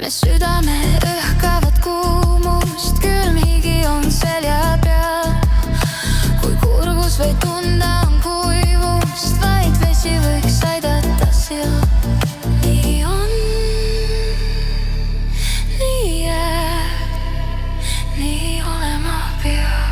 me südame õhkavad kuumust, külm higi on selja peal. Kui kurgus või tunda on kuivust, vaid vesi võiks aidata seal. Nii on, nii jääb, nii olema peab.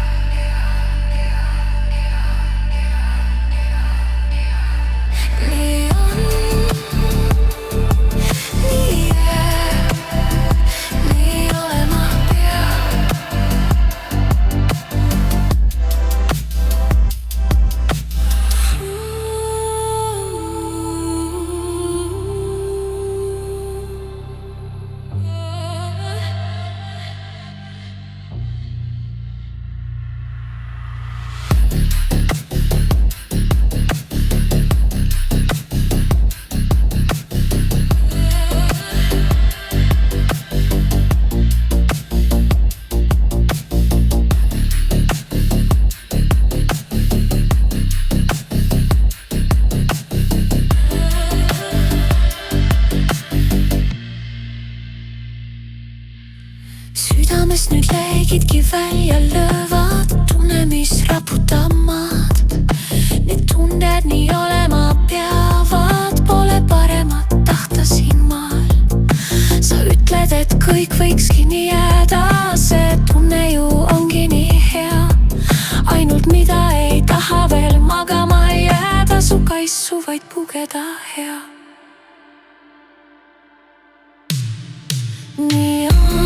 Südames nüüd leegidki välja löövad, tunne, mis raputab maad. Need tunded nii olema peavad, pole paremat tahta siin maal. Sa ütled, et kõik võikski nii jääda, see tunne ju ongi nii hea. Ainult mida ei taha veel magama jääda, su kaisu vaid pugeda hea. Nii on.